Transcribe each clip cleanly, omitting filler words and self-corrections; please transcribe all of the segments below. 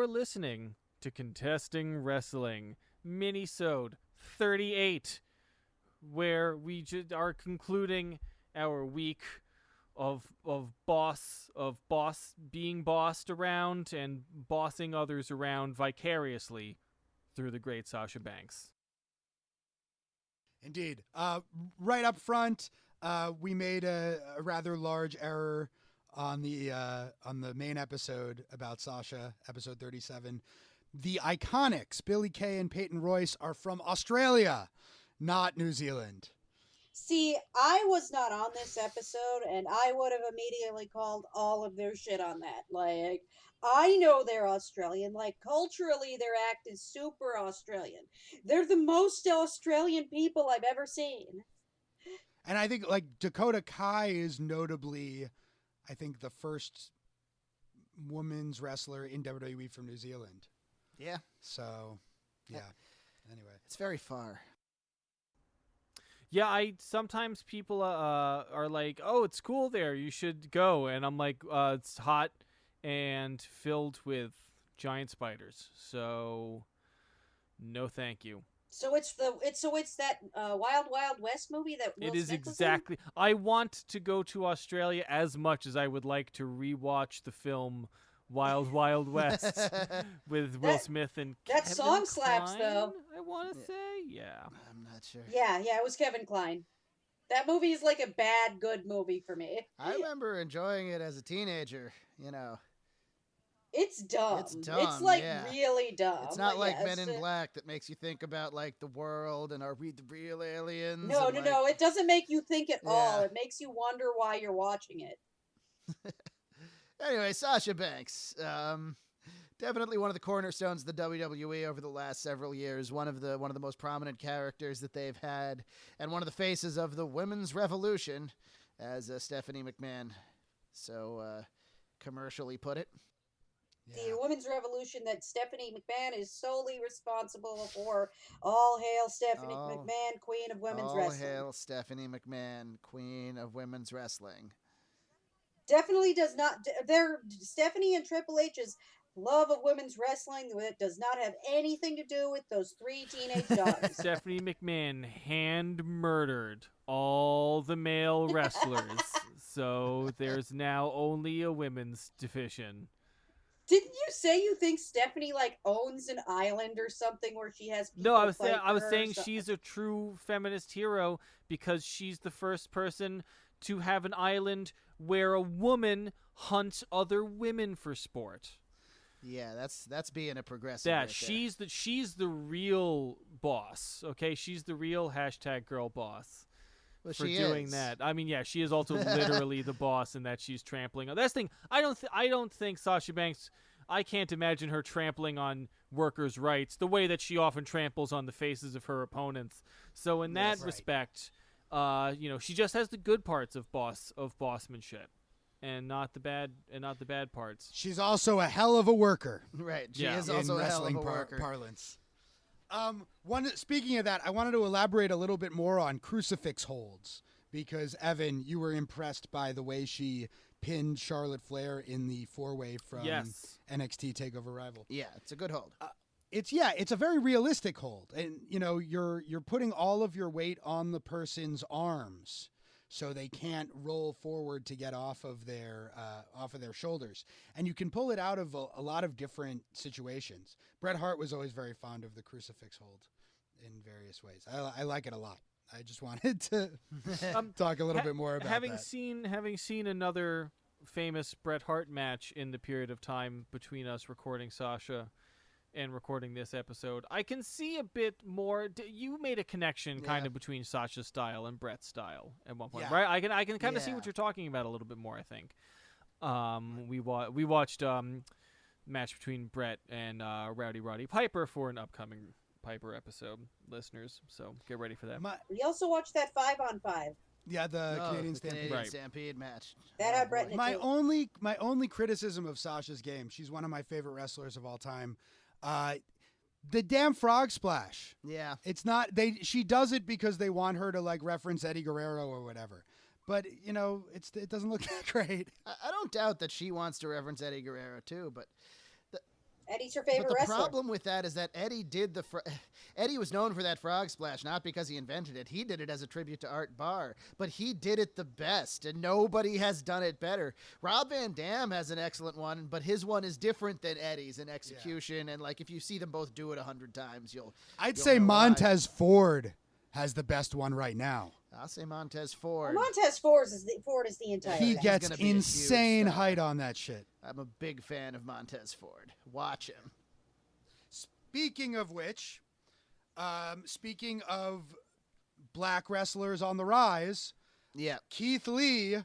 You're listening to Contesting Wrestling, Minisode 38, where we are concluding our week of boss being bossed around and bossing others around vicariously through the great Sasha Banks. Indeed. Right up front, we made a rather large error on the main episode about Sasha, episode 37. The Iconics, Billy Kay and Peyton Royce, are from Australia, not New Zealand. See, I was not on this episode, and I would have immediately called all of their shit on that. Like, I know they're Australian. Like, culturally, their act is super Australian. They're the most Australian people I've ever seen. And I think, like, Dakota Kai is notably, I think, the first women's wrestler in WWE from New Zealand. Yeah. So, yeah. Anyway. It's very far. Yeah, sometimes people are like, "Oh, it's cool there. You should go." And I'm like, "It's hot and filled with giant spiders. So, no, thank you." So it's that Wild Wild West movie that Will It is Smith exactly. was in? I want to go to Australia as much as I would like to rewatch the film Wild Wild West with Will Smith and that Kevin song slaps, Kline, though. I want to say, yeah. I'm not sure. Yeah, it was Kevin Kline. That movie is like a bad, good movie for me. I remember enjoying it as a teenager, you know. It's dumb. It's dumb, It's like yeah. really dumb. It's not like yeah, Men in Black that makes you think about like the world and are we the real aliens? No. It doesn't make you think at all. Yeah. It makes you wonder why you're watching it. Anyway, Sasha Banks. Definitely one of the cornerstones of the WWE over the last several years. One of the most prominent characters that they've had, and one of the faces of the women's revolution, as Stephanie McMahon so commercially put it. The women's revolution that Stephanie McMahon is solely responsible for. All hail Stephanie McMahon, Queen of Women's Wrestling. All hail Stephanie McMahon, Queen of Women's Wrestling. Definitely does not. Stephanie and Triple H's love of women's wrestling that does not have anything to do with those 3 teenage daughters. Stephanie McMahon hand murdered all the male wrestlers, so there's now only a women's division. Didn't you say you think Stephanie like owns an island or something where she has people No, I was fight saying she's a true feminist hero because she's the first person to have an island where a woman hunts other women for sport. Yeah, that's being a progressive. Yeah, right she's the real boss. Okay, she's the real #girl boss. Well, for she doing is. that. I mean, yeah, she is also literally the boss in that she's trampling on. That's the thing. I don't think Sasha Banks. I can't imagine her trampling on workers' rights the way that she often tramples on the faces of her opponents. So in that respect, she just has the good parts of bossmanship, and not the bad parts. She's also a hell of a worker. Right. She is also in a hell of wrestling a worker. parlance. Speaking of that, I wanted to elaborate a little bit more on crucifix holds because Evan, you were impressed by the way she pinned Charlotte Flair in the 4-way from NXT TakeOver Rival. Yeah, it's a good hold. It's a very realistic hold, and you're putting all of your weight on the person's arms, so they can't roll forward to get off of their shoulders. And you can pull it out of a lot of different situations. Bret Hart was always very fond of the crucifix hold in various ways. I like it a lot. I just wanted to talk a little bit more about having that. seen another famous Bret Hart match in the period of time between us recording Sasha and recording this episode, I can see a bit more. You made a connection kind of between Sasha's style and Bret's style at one point, right? I can kind of see what you're talking about a little bit more. I think we watched match between Bret and Rowdy Roddy Piper for an upcoming Piper episode, listeners. So get ready for that. We also watched that 5-on-5. Yeah, the Canadian Stampede. Stampede match. That had Bret in it my too. only criticism of Sasha's game, she's one of my favorite wrestlers of all time. The damn frog splash. Yeah. It's not she does it because they want her to like reference Eddie Guerrero or whatever. But it doesn't look that great. I don't doubt that she wants to reference Eddie Guerrero too, but Eddie's her But favorite the wrestler. problem with that is that Eddie did Eddie was known for that frog splash, not because he invented it. He did it as a tribute to Art Barr, but he did it the best, and nobody has done it better. Rob Van Dam has an excellent one, but his one is different than Eddie's in execution. And like, if you see them both do it 100 times, I'd you'll say know why. Montez Ford has the best one right now. I'll say Montez Ford. Montez Ford is the entire He thing. gets gonna be a huge insane star. height on that shit. I'm a big fan of Montez Ford. Watch him. Speaking of which, speaking of black wrestlers on the rise, Yeah. Keith Lee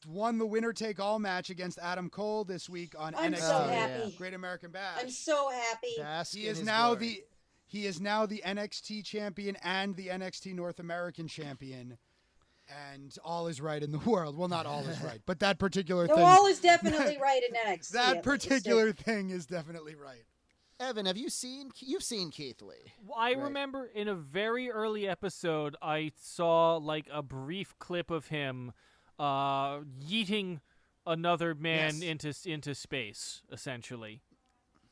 won the winner-take-all match against Adam Cole this week on I'm NXT so Oh, yeah. happy. Great American Bash. I'm so happy. Bask He in is his now glory. he is now the NXT champion and the NXT North American champion. And all is right in the world. Well, not all is right, but that particular No, thing. all is definitely right in NXT. that at least. particular thing is definitely right. Evan, you've seen Keith Lee? I Right. remember in a very early episode, I saw like a brief clip of him yeeting another man into space, essentially.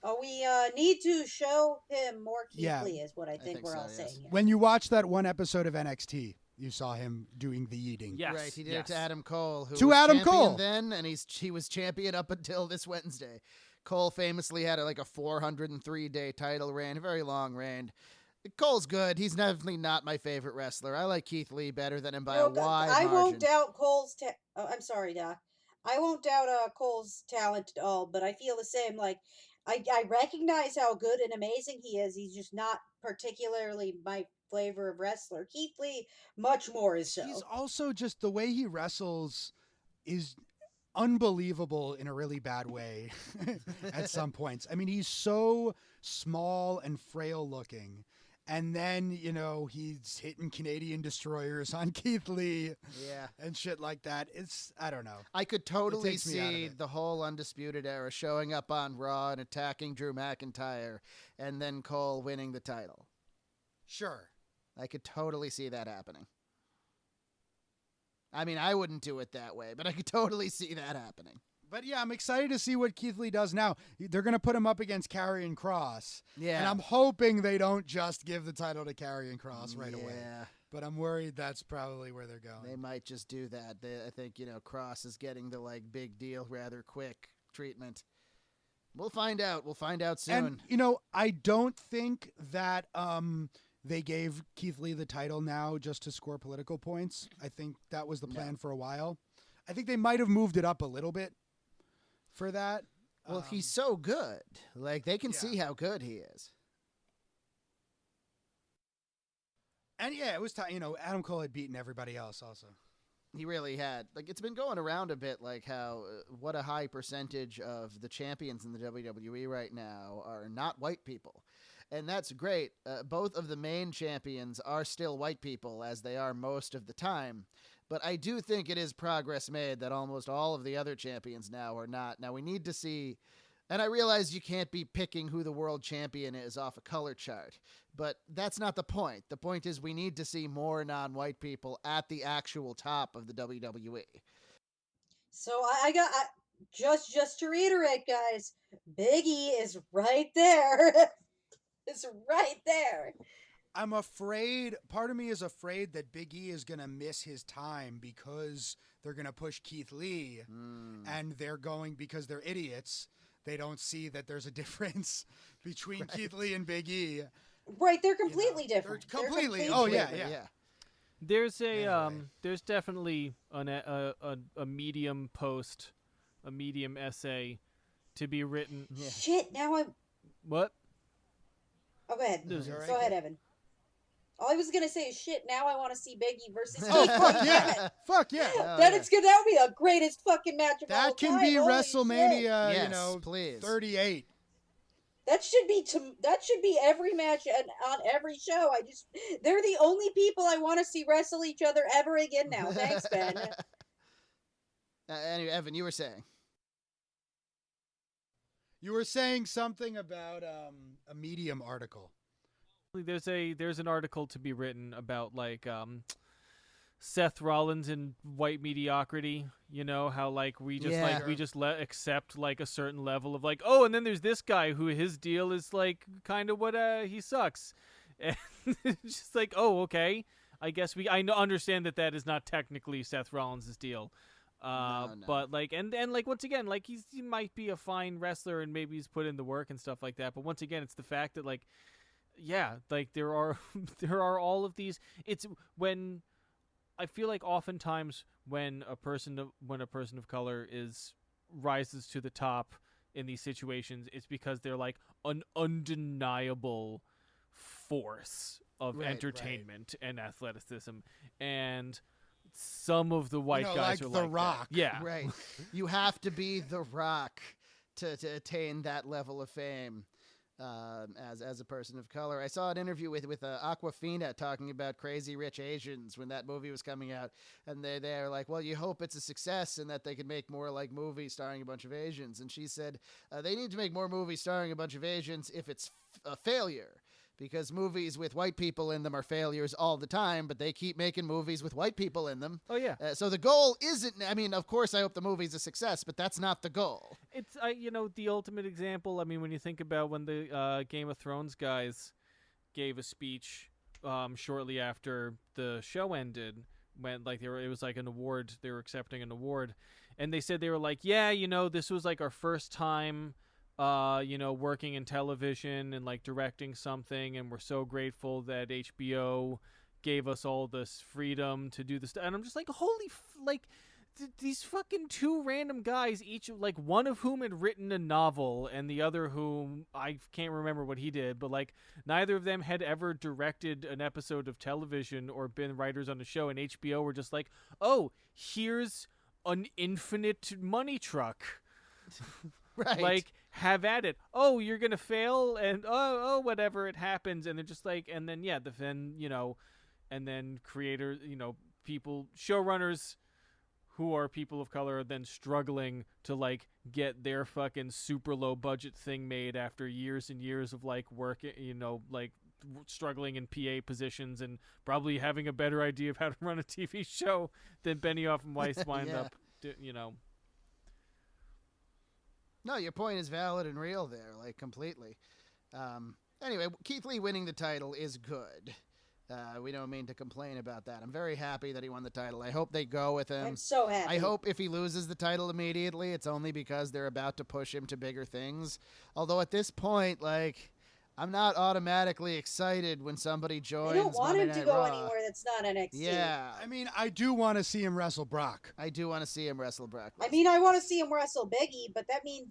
Oh, we need to show him more Keith Yeah. Lee, is what I think think we're so, all yes. saying here. When you watch that one episode of NXT, you saw him doing the eating. Yes, Right, he did yes. it to Adam Cole, who To was Adam champion Cole. then, and he was champion up until this Wednesday. Cole famously had a 403-day title reign, a very long reign. Cole's good. He's definitely not my favorite wrestler. I like Keith Lee better than him by a No, wide I margin. won't doubt Cole's. I'm sorry, Doc. I won't doubt Cole's talent at all, but I feel the same. Like, I recognize how good and amazing he is. He's just not particularly my flavor of wrestler. Keith Lee, much more is so. He's also just the way he wrestles is unbelievable in a really bad way at some points. I mean, he's so small and frail looking. And then, he's hitting Canadian destroyers on Keith Lee Yeah. and shit like that. I don't know. I could totally takes me out of see it. the whole Undisputed Era showing up on Raw and attacking Drew McIntyre, and then Cole winning the title. Sure. I could totally see that happening. I mean, I wouldn't do it that way, but I could totally see that happening. But yeah, I'm excited to see what Keith Lee does now. They're going to put him up against Karrion Kross. Yeah. And I'm hoping they don't just give the title to Karrion Kross right away. Yeah. But I'm worried that's probably where they're going. They might just do that. I think, Cross is getting the big deal rather quick treatment. We'll find out. We'll find out soon. And, I don't think that they gave Keith Lee the title now just to score political points. I think that was the plan for a while. I think they might have moved it up a little bit for that. Well, he's so good. They can Yeah. see how good he is. And yeah, it was time. Adam Cole had beaten everybody else also. He really had. It's been going around a bit, how what a high percentage of the champions in the WWE right now are not white people. And that's great. Both of the main champions are still white people, as they are most of the time. But I do think it is progress made that almost all of the other champions now are not. Now we need to see, and I realize you can't be picking who the world champion is off a color chart, but that's not the point. The point is we need to see more non-white people at the actual top of the WWE. So I got just to reiterate, guys. Big E is right there. It's right there. I'm afraid, part of me is afraid that Big E is going to miss his time because they're going to push Keith Lee and they're going, because they're idiots, they don't see that there's a difference between Keith Lee and Big E. Right, they're completely different. They're completely, They're oh yeah, different. yeah. There's Anyway. there's definitely a medium post, a medium essay to be written. Yeah. Shit, now I'm... What? Oh, go ahead. Is it all right? Go ahead, Evan. All I was going to say is, shit, now I want to see Biggie versus Oh, Keith. fuck Damn yeah. it. Fuck yeah. Oh, That yeah. is good. That would be the greatest fucking match of all That can time. be Holy WrestleMania, Yes, please. 38. shit. That should be every match on every show. They're the only people I want to see wrestle each other ever again now. Thanks, Ben. Anyway, Evan, you were saying. You were saying something about a Medium article. There's an article to be written about Seth Rollins in White Mediocrity, you know, how like we just Yeah. we just accept like a certain level of like, oh, and then there's this guy who his deal is like kind of what he sucks. And it's just like, oh, okay. I guess understand that is not technically Seth Rollins' deal. No. But like and like once again, like he might be a fine wrestler and maybe he's put in the work and stuff like that, but once again, it's the fact that like like there are there are all of these. It's when I feel like oftentimes when a person of color rises to the top in these situations, it's because they're like an undeniable force of entertainment and athleticism, and some of the white guys like are The like Rock. that. Yeah, Right. You have to be The Rock to attain that level of fame. As a person of color, I saw an interview with Aquafina talking about Crazy Rich Asians when that movie was coming out, and they're like, well, you hope it's a success and that they can make more like movies starring a bunch of Asians. And she said they need to make more movies starring a bunch of Asians if it's a failure. Because movies with white people in them are failures all the time, but they keep making movies with white people in them. Oh yeah. So the goal isn't, I mean, of course I hope the movie's a success, but that's not the goal. It's the ultimate example. I mean, when you think about when the Game of Thrones guys gave a speech shortly after the show ended, when like it was like an award, they were accepting an award, and they said they were like, yeah, this was like our first time working in television and like directing something, and we're so grateful that HBO gave us all this freedom to do this. And I'm just like, these fucking two random guys, each like one of whom had written a novel and the other whom I can't remember what he did, but like neither of them had ever directed an episode of television or been writers on a show, and HBO were just like, oh, here's an infinite money truck. Right. Like, have at it. Oh, you're gonna fail, and oh, whatever, it happens. And they're just like, and then and then creators, people, showrunners who are people of color are then struggling to like get their fucking super low budget thing made after years and years of like work, like struggling in PA positions and probably having a better idea of how to run a TV show than Benioff and Weiss wind Yeah. up, No, your point is valid and real there, like completely. Anyway, Keith Lee winning the title is good. We don't mean to complain about that. I'm very happy that he won the title. I hope they go with him. I'm so happy. I hope if he loses the title immediately, it's only because they're about to push him to bigger things. Although at this point, like, I'm not automatically excited when somebody joins. I don't want Monday him to Night go Raw. anywhere that's not NXT. Yeah, I mean, I do want to see him wrestle Brock. I do want to see him wrestle Brock I Lesnar. mean, I want to see him wrestle Biggie, but that means,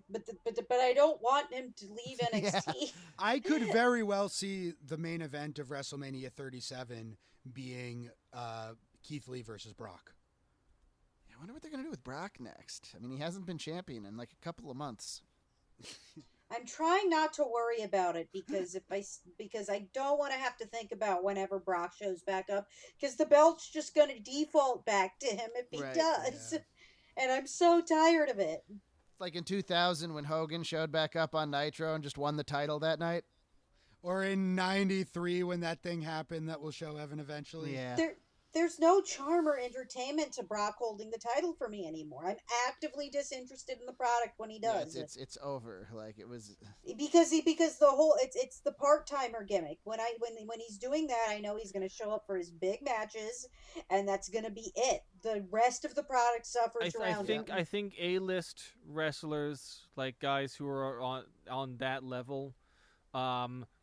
but I don't want him to leave NXT. I could very well see the main event of WrestleMania 37 being Keith Lee versus Brock. I wonder what they're going to do with Brock next. I mean, he hasn't been champion in like a couple of months. I'm trying not to worry about it because I don't want to have to think about whenever Brock shows back up, because the belt's just going to default back to him if he Right, does. yeah. And I'm so tired of it. Like in 2000 when Hogan showed back up on Nitro and just won the title that night. Or in 93 when that thing happened that will show Evan eventually. Yeah. There's no charm or entertainment to Brock holding the title for me anymore. I'm actively disinterested in the product when he Yeah, does. it's over. Like it was. Because the whole it's the part-timer gimmick. When he's doing that, I know he's going to show up for his big matches, and that's going to be it. The rest of the product suffers around him. I think A-list wrestlers, like guys who are on that level,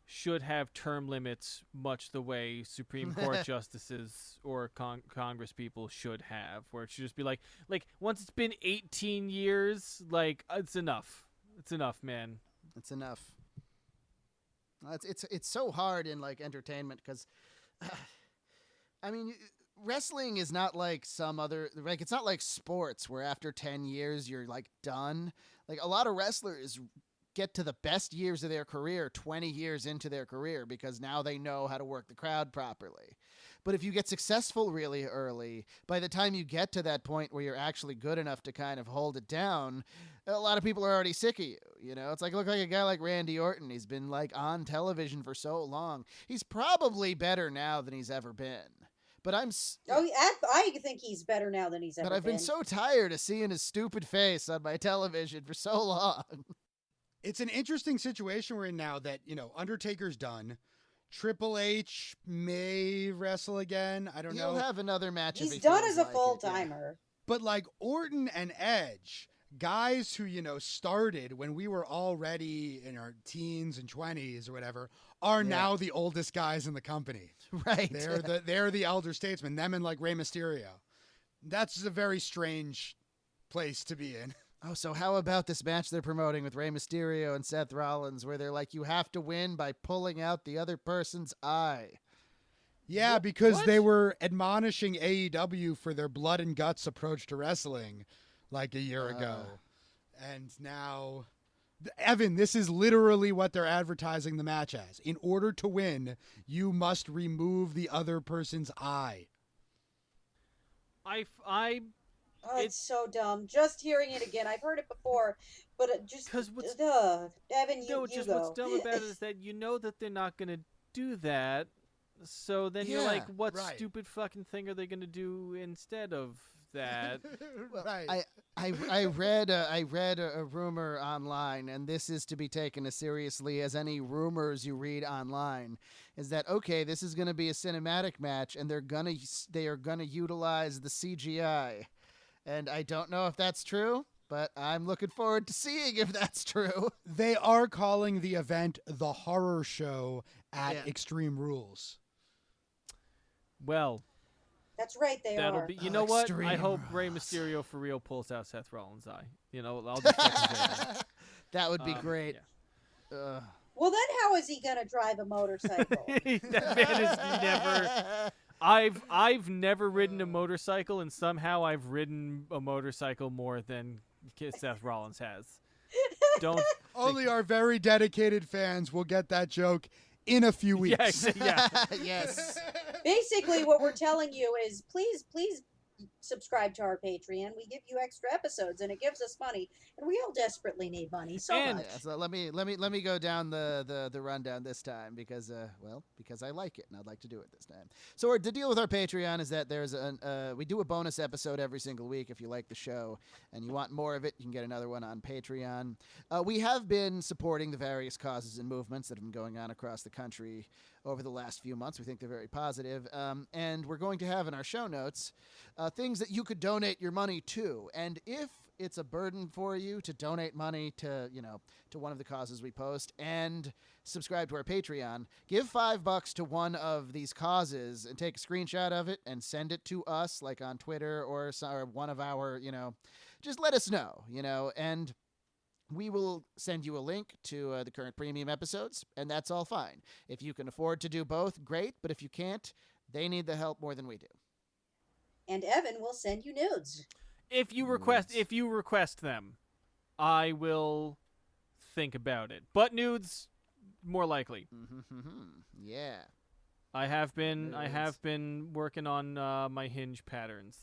should have term limits much the way Supreme Court justices or Congress people should have, where it should just be like once it's been 18 years, like it's enough. It's enough, man. It's enough. It's so hard in like entertainment because, I mean, wrestling is not like some other, like it's not like sports where after 10 years you're like done. Like a lot of wrestlers get to the best years of their career 20 years into their career because now they know how to work the crowd properly. But if you get successful really early, by the time you get to that point where you're actually good enough to kind of hold it down, a lot of people are already sick of you. You know, it's like, look like a guy like Randy Orton. He's been like on television for so long. He's probably better now than he's ever been. But I think he's better now than he's ever But I've been so tired of seeing his stupid face on my television for so long. It's an interesting situation we're in now that, Undertaker's done. Triple H may wrestle again. I don't know. He'll have another match. He's if he done feels as a like it, full-timer. But like Orton and Edge, guys who, started when we were already in our teens and 20s or whatever, are now the oldest guys in the company. Right. They're the elder statesmen, them and like Rey Mysterio. That's a very strange place to be in. Oh, so how about this match they're promoting with Rey Mysterio and Seth Rollins where they're like, you have to win by pulling out the other person's eye? Yeah, because they were admonishing AEW for their blood and guts approach to wrestling like a year ago. And now, Evan, this is literally what they're advertising the match as. In order to win, you must remove the other person's eye. Oh, it's so dumb. Just hearing it again. I've heard it before, but it just... Evan, you go. What's dumb about it is that you know that they're not going to do that, so then you're like, what stupid fucking thing are they going to do instead of that? Right. I read a rumor online, and this is to be taken as seriously as any rumors you read online, is that, okay, this is going to be a cinematic match, and they are going to utilize the CGI. And I don't know if that's true, but I'm looking forward to seeing if that's true. They are calling the event the Horror Show at Extreme Rules. Well, that's right, that'll are. be. You know what? I hope Rey Mysterio for real pulls out Seth Rollins' eye. I'll just say that would be great. Yeah. Well, then how is he gonna drive a motorcycle? That man is never. I've never ridden a motorcycle, and somehow I've ridden a motorcycle more than Seth Rollins has. Only our very dedicated fans will get that joke in a few weeks. Yeah. Yes. Basically, what we're telling you is please subscribe to our Patreon. We give you extra episodes, and it gives us money, and we all desperately need money so much. Yeah, so let me go down the rundown this time because I like it and I'd like to do it this time. So the deal with our Patreon is that there's we do a bonus episode every single week. If you like the show and you want more of it, you can get another one on Patreon. We have been supporting the various causes and movements that have been going on across the country over the last few months. We think they're very positive. And we're going to have in our show notes things that you could donate your money to. And if it's a burden for you to donate money to one of the causes we post and subscribe to our Patreon, give $5 to one of these causes and take a screenshot of it and send it to us, like on Twitter or one of our, just let us know, and we will send you a link to the current premium episodes, and that's all fine. If you can afford to do both, great, but if you can't, they need the help more than we do. And Evan will send you nudes. If you request them, I will think about it. But nudes, more likely. Yeah. I have been working on my hinge patterns.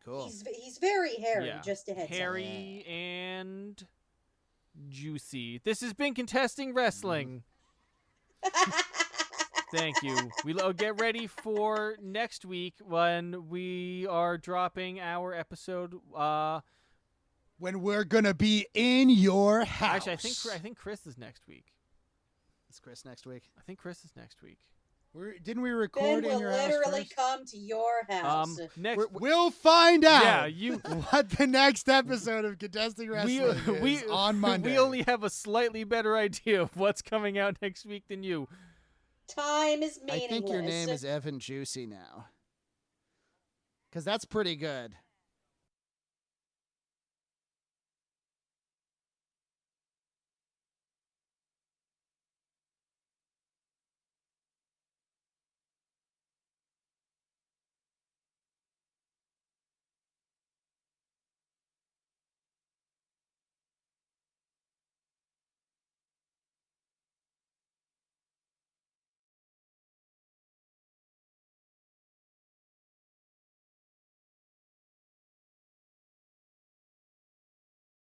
Cool. He's very hairy, just a heads up. Hairy and juicy. This has been Contesting Wrestling. Thank you. We'll get ready for next week when we are dropping our episode. When we're gonna be in your house. Actually, I think Chris is next week. Is Chris next week? I think Chris is next week. Didn't we record in your house? Then we'll literally come to your house. We'll find out. Yeah, what the next episode of Contesting Wrestling is on Monday. We only have a slightly better idea of what's coming out next week than you. Time is meaningless. I think your name is Evan Juicy now. Because that's pretty good.